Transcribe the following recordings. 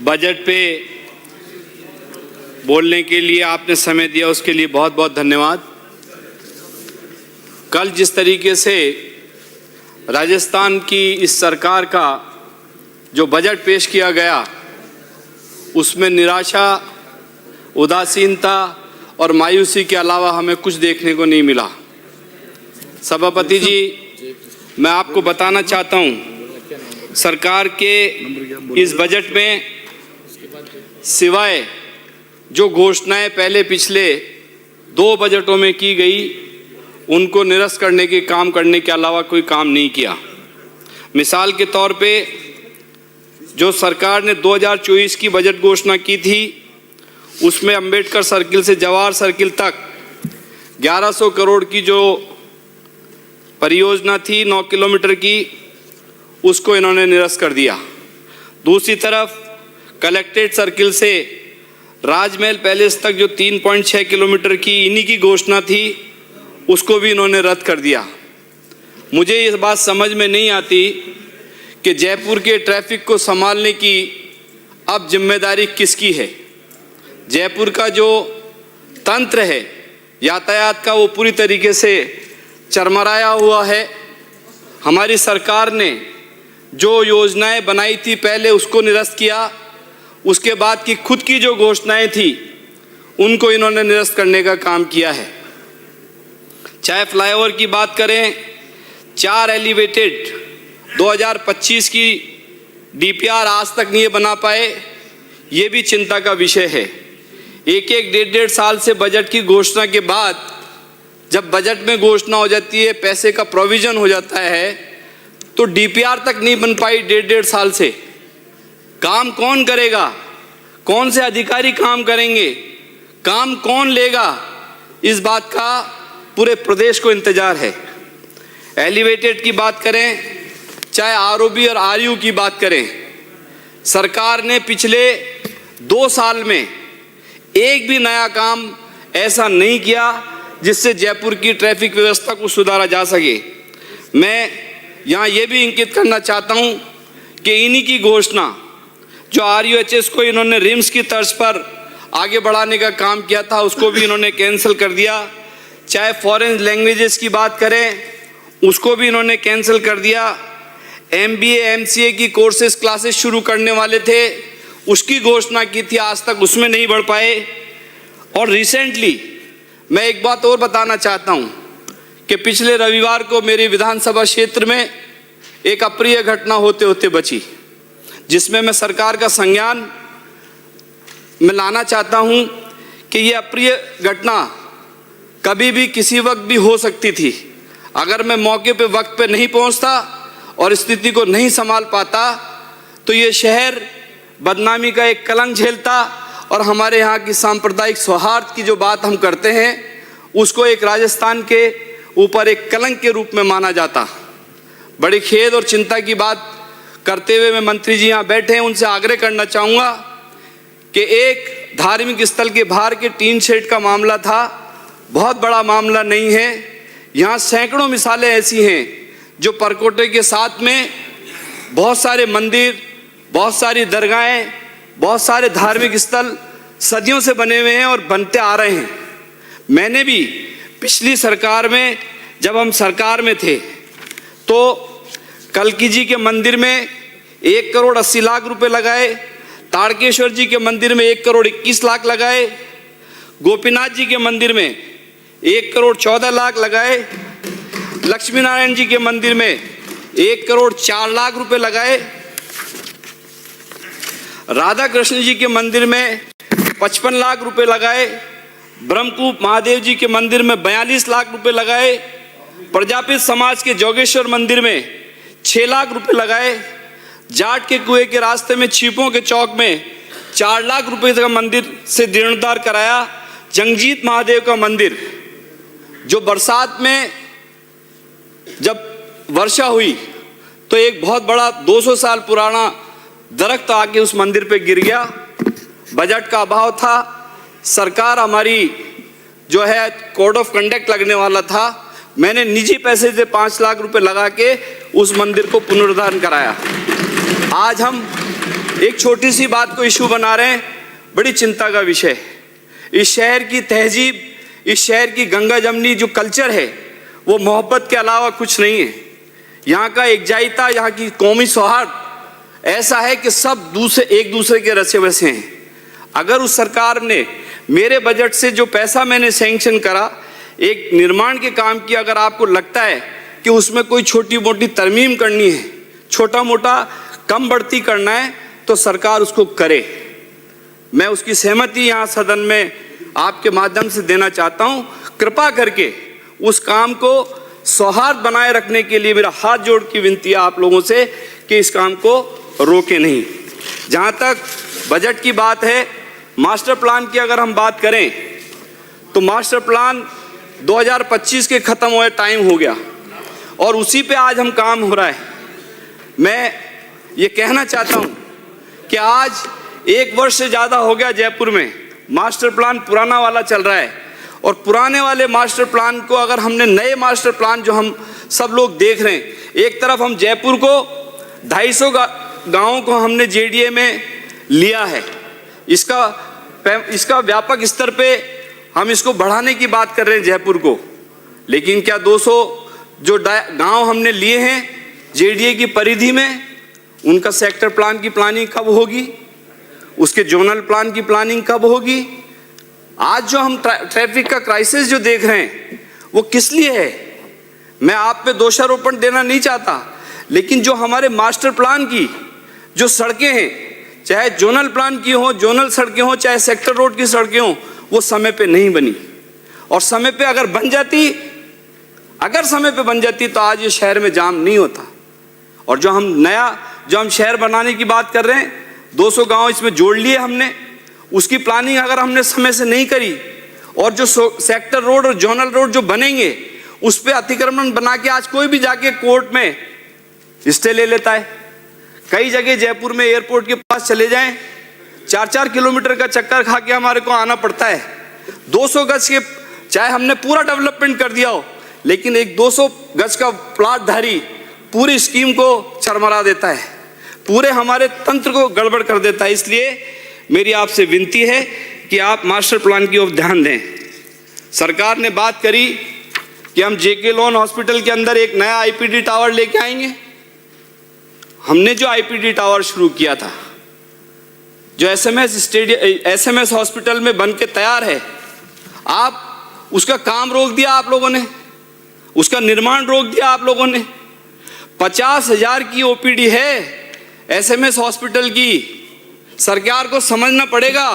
Budget पे बोलने के लिए आपने समय दिया, उसके लिए बहुत बहुत धन्यवाद। कल जिस तरीके से राजस्थान की इस सरकार का जो बजट पेश किया गया, उसमें निराशा, उदासीनता और मायूसी के अलावा हमें कुछ देखने को नहीं मिला। सभापति जी, मैं आपको बताना चाहता हूं, सरकार के इस बजट में सिवाय जो घोषणाएं पहले पिछले 2 बजटों में की गई, उनको निरस्त करने के काम करने के अलावा कोई काम नहीं किया। मिसाल के तौर पे जो सरकार ने 2024 की बजट घोषणा की थी, उसमें अंबेडकर सर्किल से जवाहर सर्किल तक 1100 करोड़ की जो परियोजना थी 9 किलोमीटर की, उसको इन्होंने निरस्त कर दिया। दूसरी तरफ कलेक्ट्रेट सर्किल से राजमहल पैलेस तक जो 3.6 किलोमीटर की इन्हीं की घोषणा थी, उसको भी इन्होंने रद्द कर दिया। मुझे ये बात समझ में नहीं आती कि जयपुर के ट्रैफिक को संभालने की अब जिम्मेदारी किसकी है। जयपुर का जो तंत्र है यातायात का, वो पूरी तरीके से चरमराया हुआ है। हमारी सरकार ने जो योजनाएं बनाई थी पहले, उसको निरस्त किया। उसके बाद की खुद की जो घोषणाएं थी, उनको इन्होंने निरस्त करने का काम किया है। चाहे फ्लाईओवर की बात करें, 4 एलिवेटेड 2025 की डीपीआर आज तक नहीं बना पाए, ये भी चिंता का विषय है। एक 1.5 साल से बजट की घोषणा के बाद जब बजट में घोषणा हो जाती है, पैसे का प्रोविजन हो जाता है, तो डीपीआर तक नहीं बन पाई 1.5 साल से। काम कौन करेगा? कौन से अधिकारी काम करेंगे? काम कौन लेगा? इस बात का पूरे प्रदेश को इंतजार है। एलिवेटेड की बात करें, चाहे आरओबी और आरयू की बात करें, सरकार ने पिछले 2 साल में एक भी नया काम ऐसा नहीं किया जिससे जयपुर की ट्रैफिक व्यवस्था को सुधारा जा सके। मैं यहाँ ये भी इंगित करना चाहता हूँ कि इन्हीं की घोषणा, जो आरयूएचएस को इन्होंने रिम्स की तर्ज पर आगे बढ़ाने का काम किया था, उसको भी इन्होंने कैंसिल कर दिया। चाहे फॉरेन लैंग्वेजेस की बात करें, उसको भी इन्होंने कैंसिल कर दिया। एमबीए एमसीए की कोर्सेज क्लासेस शुरू करने वाले थे, उसकी घोषणा की थी, आज तक उसमें नहीं बढ़ पाए। और रिसेंटली मैं एक बात और बताना चाहता हूं कि पिछले रविवार को मेरी विधानसभा क्षेत्र में एक अप्रिय घटना होते होते बची, जिसमें मैं सरकार का संज्ञान में लाना चाहता हूं कि ये अप्रिय घटना कभी भी किसी वक्त भी हो सकती थी। अगर मैं मौके पे वक्त पे नहीं पहुंचता और स्थिति को नहीं संभाल पाता, तो ये शहर बदनामी का एक कलंक झेलता और हमारे यहाँ की सांप्रदायिक सौहार्द की जो बात हम करते हैं, उसको एक राजस्थान के ऊपर एक कलंक के रूप में माना जाता। बड़ी खेद और चिंता की बात करते हुए मैं मंत्री जी यहाँ बैठे हैं, उनसे आग्रह करना चाहूँगा कि एक धार्मिक स्थल के बाहर के टीन शेड का मामला था, बहुत बड़ा मामला नहीं है। यहाँ सैकड़ों मिसालें ऐसी हैं जो परकोटे के साथ में बहुत सारे मंदिर, बहुत सारी दरगाहें, बहुत सारे धार्मिक स्थल सदियों से बने हुए हैं और बनते आ रहे हैं। मैंने भी पिछली सरकार में, जब हम सरकार में थे, तो कल्की जी के मंदिर में 1 करोड़ 80 लाख रुपए लगाए, ताड़केश्वर जी के मंदिर में 1 करोड़ 21 लाख लगाए, गोपीनाथ जी के मंदिर में 1 करोड़ 14 लाख लगाए, लक्ष्मी नारायण जी के मंदिर में 1 करोड़ 4 लाख रुपए लगाए, राधा कृष्ण जी के मंदिर में 55 लाख रुपए लगाए, ब्रह्मकूप महादेव जी के मंदिर में 42 लाख रुपए लगाए, प्रजापित समाज के जोगेश्वर मंदिर में 6 लाख रुपए लगाए, जाट के कुएं के रास्ते में छिपों के चौक में 4 लाख रुपए का मंदिर से जीर्णोद्धार कराया। जंगजीत महादेव का मंदिर, जो बरसात में जब वर्षा हुई तो एक बहुत बड़ा 200 साल पुराना दरख्त आके उस मंदिर पे गिर गया। बजट का अभाव था, सरकार हमारी जो है कोड ऑफ कंडक्ट लगने वाला था, मैंने निजी पैसे से 5 लाख रुपए लगा के उस मंदिर को पुनरुद्धार कराया। आज हम एक छोटी सी बात को इशू बना रहे हैं, बड़ी चिंता का विषय। इस शहर की तहजीब, इस शहर की गंगा जमनी जो कल्चर है वो मोहब्बत के अलावा कुछ नहीं है। यहाँ का एकजायता, यहाँ की कौमी सौहार्द ऐसा है कि सब एक दूसरे के रचे बसे हैं। अगर उस सरकार ने मेरे बजट से जो पैसा मैंने सैंक्शन करा, एक निर्माण के काम की, अगर आपको लगता है कि उसमें कोई छोटी मोटी तरमीम करनी है, छोटा मोटा कम बढ़ती करना है, तो सरकार उसको करे। मैं उसकी सहमति यहाँ सदन में आपके माध्यम से देना चाहता हूँ। कृपा करके उस काम को सौहार्द बनाए रखने के लिए मेरा हाथ जोड़ की विनती है आप लोगों से कि इस काम को रोके नहीं। जहाँ तक बजट की बात है, मास्टर प्लान की अगर हम बात करें तो मास्टर प्लान 2025 के ख़त्म हुए टाइम हो गया और उसी पे आज हम काम हो रहा है। मैं ये कहना चाहता हूँ कि आज 1 वर्ष से ज़्यादा हो गया जयपुर में मास्टर प्लान पुराना वाला चल रहा है, और पुराने वाले मास्टर प्लान को अगर हमने नए मास्टर प्लान जो हम सब लोग देख रहे हैं, एक तरफ हम जयपुर को 250 गाँवों को हमने जेडीए में लिया है, इसका व्यापक स्तर पे हम इसको बढ़ाने की बात कर रहे हैं जयपुर को। लेकिन क्या 200 जो गांव हमने लिए हैं जेडीए की परिधि में, उनका सेक्टर प्लान की प्लानिंग कब होगी, उसके जोनल प्लान की प्लानिंग कब होगी? आज जो हम ट्रैफिक का क्राइसिस जो देख रहे हैं वो किस लिए है? मैं आप पे दोषारोपण देना नहीं चाहता, लेकिन जो हमारे मास्टर प्लान की जो सड़कें हैं, चाहे जोनल प्लान की हो, जोनल सड़कें हो, चाहे सेक्टर रोड की सड़कें हो, वो समय पे नहीं बनी। और समय पे अगर समय पे बन जाती तो आज ये शहर में जाम नहीं होता। और जो हम शहर बनाने की बात कर रहे हैं, 200 गांव इसमें जोड़ लिए हमने, उसकी प्लानिंग अगर हमने समय से नहीं करी और जो सेक्टर रोड और जोनल रोड जो बनेंगे उस पे अतिक्रमण बना के आज कोई भी जाके कोर्ट में स्टे ले लेता है। कई जगह जयपुर में एयरपोर्ट के पास चले जाएं, 4-4 किलोमीटर का चक्कर खा के हमारे को आना पड़ता है। 200 गज के, चाहे हमने पूरा डेवलपमेंट कर दिया हो, लेकिन एक 200 गज का प्लाटधारी पूरी स्कीम को चरमरा देता है, पूरे हमारे तंत्र को गड़बड़ कर देता है। इसलिए मेरी आपसे विनती है कि आप मास्टर प्लान की ओर ध्यान दें। सरकार ने बात करी कि हम जेके लोन हॉस्पिटल के अंदर एक नया आईपीडी टावर लेके आएंगे। हमने जो आईपीडी टावर शुरू किया था, जो एसएमएस हॉस्पिटल में बन के तैयार है, आप उसका काम रोक दिया, आप लोगों ने उसका निर्माण रोक दिया। आप लोगों ने 50,000 की ओपीडी है एसएमएस हॉस्पिटल की। सरकार को समझना पड़ेगा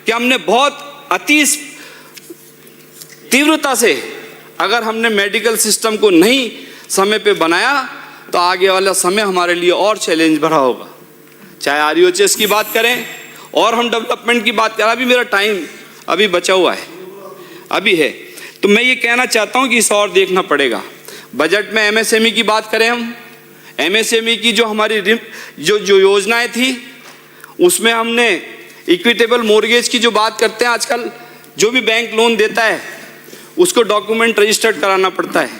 कि हमने बहुत अति तीव्रता से अगर हमने मेडिकल सिस्टम को नहीं समय पे बनाया तो आगे वाला समय हमारे लिए और चैलेंज भरा होगा। चाहे आरयूएचएस की बात करें और हम डेवलपमेंट की बात करें, अभी मेरा टाइम अभी बचा हुआ है, अभी है, तो मैं ये कहना चाहता हूँ कि इस और देखना पड़ेगा। बजट में एमएसएमई की बात करें, हम एमएसएमई की जो हमारी जो योजनाएं थी उसमें हमने इक्विटेबल मोर्गेज की जो बात करते हैं, आजकल जो भी बैंक लोन देता है उसको डॉक्यूमेंट रजिस्टर्ड कराना पड़ता है।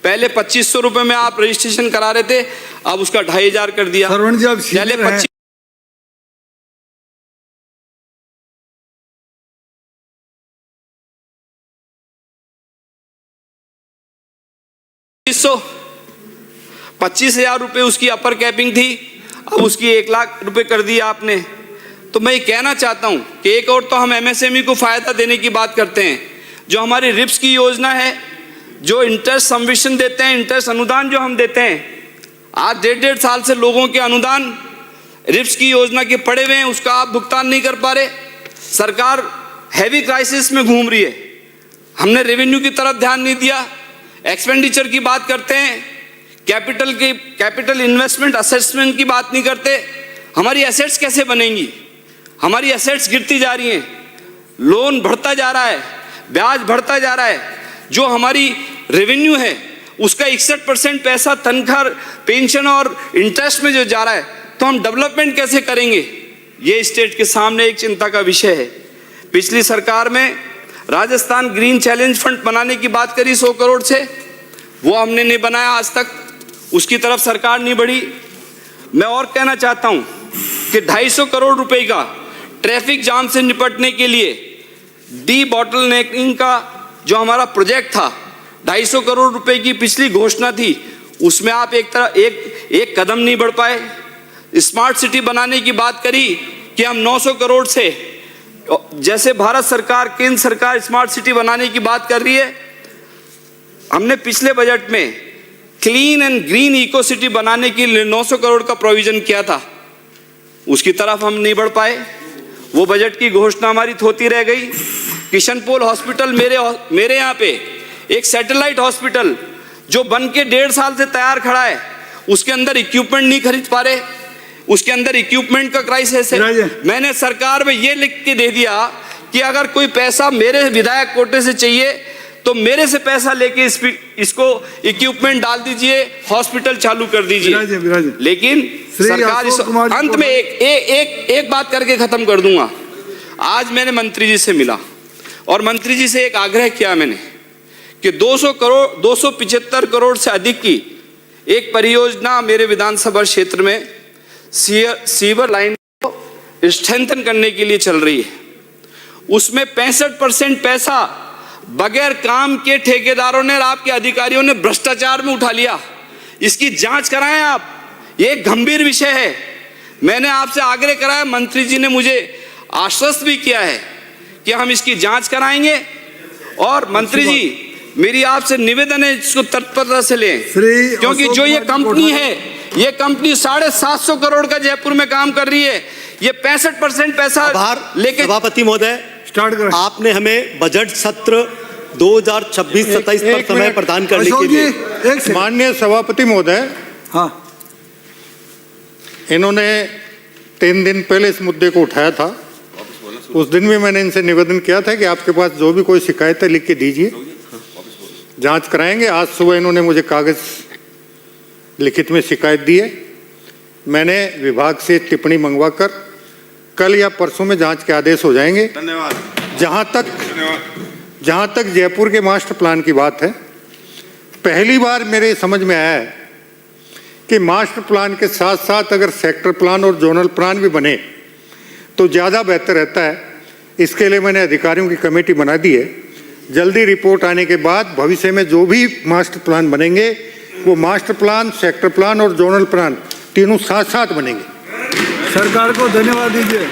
पहले 2500 रुपये में आप रजिस्ट्रेशन करा रहे थे, अब उसका 2500 कर दिया। सरवण जी, आप पहले 25 25,000 रुपये उसकी अपर कैपिंग थी, अब उसकी 1 लाख रुपए कर दिया आपने। तो मैं ये कहना चाहता हूँ कि एक और तो हम एमएसएमई को फायदा देने की बात करते हैं, जो हमारी रिप्स की योजना है, जो इंटरेस्ट सबमिशन देते हैं, इंटरेस्ट अनुदान जो हम देते हैं, आज 1.5 साल से लोगों के अनुदान रिप्स की योजना के पड़े हुए हैं, उसका आप भुगतान नहीं कर पा रहे। सरकार हैवी क्राइसिस में घूम रही है। हमने रेवेन्यू की तरफ ध्यान नहीं दिया। एक्सपेंडिचर की बात करते हैं, कैपिटल इन्वेस्टमेंट असेसमेंट की बात नहीं करते। हमारी एसेट्स कैसे बनेंगी? हमारी एसेट्स गिरती जा रही हैं, लोन बढ़ता जा रहा है, ब्याज बढ़ता जा रहा है। जो हमारी रेवेन्यू है उसका 61% पैसा तनख्वाह, पेंशन और इंटरेस्ट में जो जा रहा है, तो हम डेवलपमेंट कैसे करेंगे? ये स्टेट के सामने एक चिंता का विषय है। पिछली सरकार में राजस्थान ग्रीन चैलेंज फंड बनाने की बात करी 100 करोड़ से, वो हमने नहीं बनाया आज तक, उसकी तरफ सरकार नहीं बढ़ी। मैं और कहना चाहता हूं कि 250 करोड़ रुपए का ट्रैफिक जाम से निपटने के लिए डी बॉटलनेकिंग का जो हमारा प्रोजेक्ट था, 250 करोड़ रुपए की पिछली घोषणा थी, उसमें आप एक कदम नहीं बढ़ पाए। स्मार्ट सिटी बनाने की बात करी कि हम 900 करोड़ से, जैसे भारत सरकार, केंद्र सरकार स्मार्ट सिटी बनाने की बात कर रही है, हमने पिछले बजट में clean and green eco city बनाने के लिए 900 करोड़ का प्रोविजन किया था, उसकी तरफ हम नहीं बढ़ पाए। वो बजट की घोषणा हमारी होती रह गई। किशनपोल हॉस्पिटल, मेरे यहाँ पे एक सैटेलाइट हॉस्पिटल जो बन के 1.5 साल से तैयार खड़ा है, उसके अंदर इक्विपमेंट नहीं खरीद पा रहे, उसके अंदर इक्विपमेंट का क्राइसिस है। मैंने सरकार में ये लिख के दे दिया कि अगर कोई पैसा मेरे विधायक कोटे से चाहिए तो मेरे से पैसा लेके इसको इक्विपमेंट डाल दीजिए, हॉस्पिटल चालू कर दीजिए। लेकिन सरकार अंत में एक बात करके खत्म कर दूंगा। आज मैंने मंत्री जी से मिला और मंत्री जी से एक आग्रह किया मैंने कि 275 करोड़ से अधिक की एक परियोजना मेरे विधानसभा क्षेत्र में सीवर लाइन को स्ट्रेंथन करने के लिए चल रही है। उसमें 65% पैसा बगैर काम के ठेकेदारों ने और आपके अधिकारियों ने भ्रष्टाचार में उठा लिया। इसकी जांच कराएं आप, ये एक गंभीर विषय है। मैंने आपसे आग्रह कराया, मंत्री जी ने मुझे आश्वस्त भी किया है कि हम इसकी जांच कराएंगे। और मंत्री जी, मेरी आपसे निवेदन है, इसको तत्परता से लें, क्योंकि जो ये कंपनी है, ये कंपनी 750 करोड़ का जयपुर में काम कर रही है। ये 65% पैसा लेके। सभापति महोदय, आपने हमें बजट सत्र 2026-27 पर समय प्रदान करने के लिए। माननीय सभापति महोदय, हाँ, इन्होंने 3 दिन पहले इस मुद्दे को उठाया था। उस दिन भी मैंने इनसे निवेदन किया था कि आपके पास जो भी कोई शिकायत है लिख के दीजिए, जांच कराएंगे। आज सुबह इन्होंने मुझे कागज लिखित में शिकायत दी है। मैंने विभाग से टिप्पणी मंगवाकर कल या परसों में जांच के आदेश हो जाएंगे। धन्यवाद। जहां तक जयपुर के मास्टर प्लान की बात है, पहली बार मेरे समझ में आया है कि मास्टर प्लान के साथ साथ अगर सेक्टर प्लान और जोनल प्लान भी बने तो ज़्यादा बेहतर रहता है। इसके लिए मैंने अधिकारियों की कमेटी बना दी है। जल्दी रिपोर्ट आने के बाद भविष्य में जो भी मास्टर प्लान बनेंगे, वो मास्टर प्लान, सेक्टर प्लान और जोनल प्लान तीनों साथ साथ बनेंगे। सरकार को धन्यवाद दीजिए।